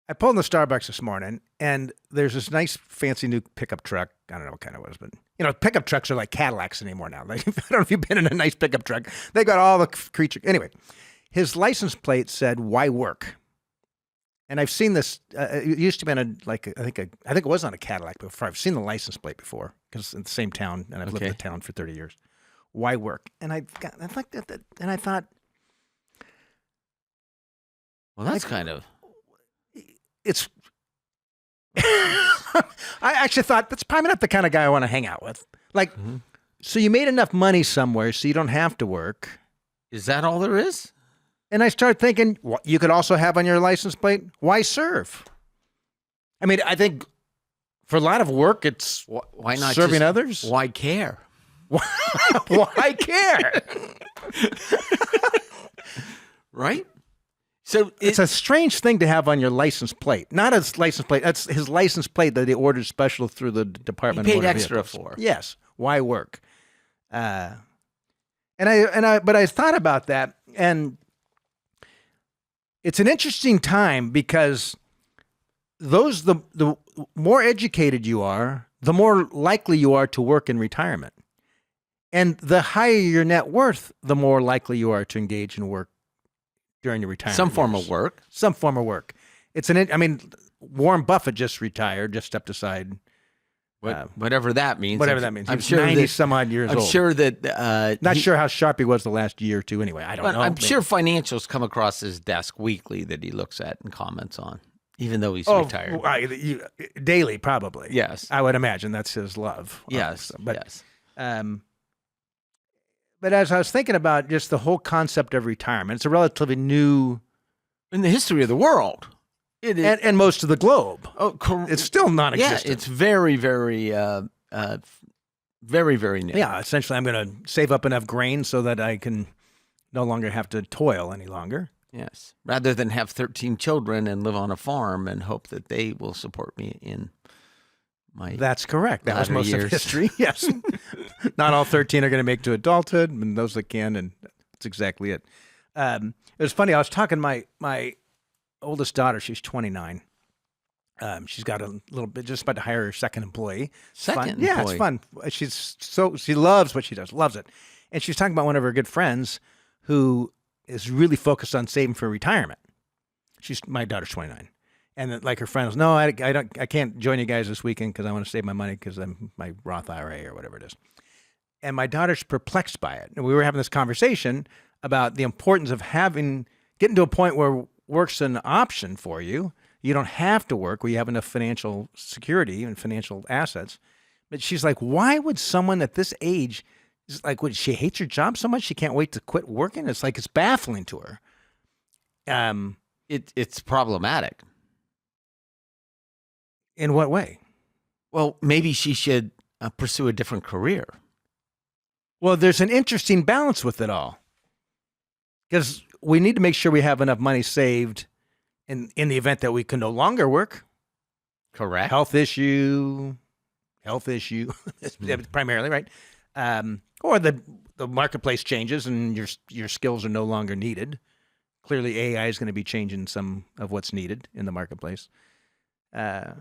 I pulled in the Starbucks this morning, and there's this nice, fancy new pickup truck. I don't know what kind it was, but pickup trucks are like Cadillacs anymore now. Like, I don't know if you've been in a nice pickup truck. They got all the creature. Anyway, his license plate said "Why work?" And I've seen this. It used to be on I think it was on a Cadillac before. I've seen the license plate before because it's in the same town, and I've lived in the town for 30 years. Why work? And I thought, well, that's kind of. It's. I actually thought that's probably not the kind of guy I want to hang out with. Like, so you made enough money somewhere, so you don't have to work. Is that all there is? And I started thinking, you could also have on your license plate, why serve? I mean, I think for a lot of work, it's why not serving others. Why care? Why care? Right? So it's a strange thing to have on your license plate. Not his license plate. That's his license plate that he ordered special through the Department of Motor extra Vehicles. for. Yes. Why work? But I thought about that, and it's an interesting time because the more educated you are, the more likely you are to work in retirement. And the higher your net worth, the more likely you are to engage in work during your retirement. Some form of work. Some form of work. Warren Buffett just retired, just stepped aside. Whatever that means. Whatever that means. I'm He's sure 90 some odd years old. I'm sure that... Not sure how sharp he was the last year or two anyway. I don't know. I'm sure financials come across his desk weekly that he looks at and comments on, even though he's retired. Daily, probably. Yes. I would imagine that's his love. Yes. Yes. But as I was thinking about just the whole concept of retirement, it's a relatively new... In the history of the world. It is. And most of the globe. Oh, it's still non-existent. Yeah, it's very, very, very, very new. Yeah, essentially I'm going to save up enough grain so that I can no longer have to toil any longer. Yes. Rather than have 13 children and live on a farm and hope that they will support me in my That's correct. That was most years. of history. Yes. Not all 13 are going to make to adulthood, and those that can, and that's exactly it. It was funny. I was talking to my oldest daughter. She's 29. She's got a little bit, just about to hire her second employee. Yeah, it's fun. She loves what she does, loves it. And she's talking about one of her good friends who is really focused on saving for retirement. My daughter's 29. And like her friend was, no, I can't join you guys this weekend because I want to save my money because I'm my Roth IRA or whatever it is. And my daughter's perplexed by it. And we were having this conversation about the importance of getting to a point where work's an option for you. You don't have to work where you have enough financial security and financial assets. But she's like, why would someone at this age, she hates her job so much she can't wait to quit working? It's like, it's baffling to her. It's problematic. In what way? Well, maybe she should pursue a different career. Well, there's an interesting balance with it all. Because we need to make sure we have enough money saved in the event that we can no longer work. Correct. Health issue, primarily, right? Or the marketplace changes and your skills are no longer needed. Clearly, AI is going to be changing some of what's needed in the marketplace. It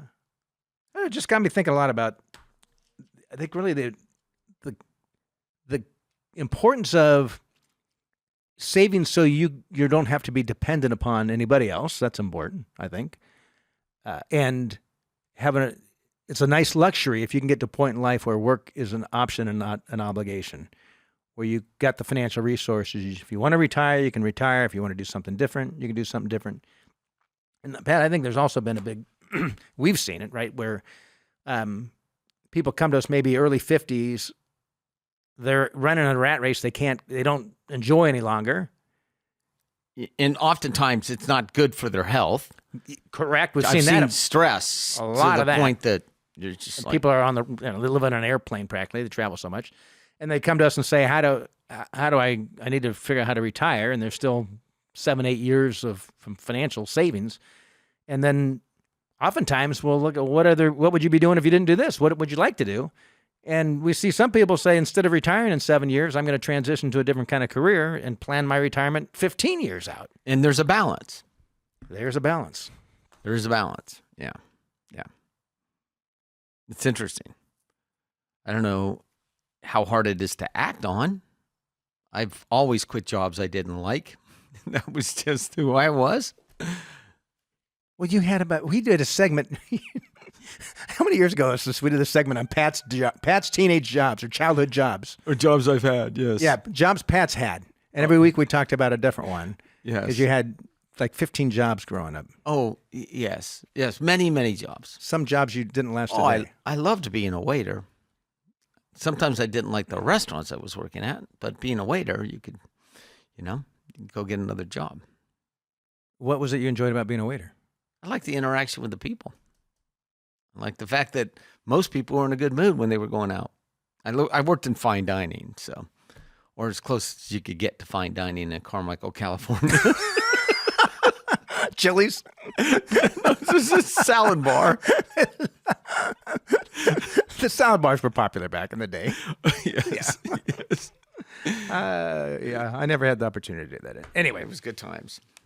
just got me thinking a lot about, I think, really the importance of saving so you don't have to be dependent upon anybody else. That's important, I think. And it's a nice luxury if you can get to a point in life where work is an option and not an obligation, where you got the financial resources. If you want to retire, you can retire. If you want to do something different, you can do something different. And Pat, I think there's also been a big, we've seen it, right, where people come to us maybe early 50s, they're running a rat race they don't enjoy any longer. And oftentimes it's not good for their health. Correct. I've seen stress a lot to of the that. point that you're just people are they live on an airplane practically. They travel so much. And they come to us and say, how do I need to figure out how to retire? And there's still 7-8 years of financial savings. And then oftentimes we'll look at what would you be doing if you didn't do this? What would you like to do? And we see some people say, instead of retiring in 7 years, I'm going to transition to a different kind of career and plan my retirement 15 years out. And there's a balance. There's a balance. There is a balance. Yeah. Yeah. It's interesting. I don't know how hard it is to act on. I've always quit jobs I didn't like. That was just who I was. Well, we did a segment. How many years ago was this? We did a segment on Pat's teenage jobs or childhood jobs. Or jobs I've had, yes. Yeah, jobs Pat's had. And every week we talked about a different one. Yes. Because you had like 15 jobs growing up. Oh, yes. Yes, many, many jobs. Some jobs you didn't last a day. I loved being a waiter. Sometimes I didn't like the restaurants I was working at, but being a waiter, you could go get another job. What was it you enjoyed about being a waiter? I like the interaction with the people. I like the fact that most people were in a good mood when they were going out. I worked in fine dining, or as close as you could get to fine dining in Carmichael, California. Chili's? This is a salad bar. The salad bars were popular back in the day. Yes. Yeah. Yes. Yeah, I never had the opportunity to do that. Anyway, It was good times.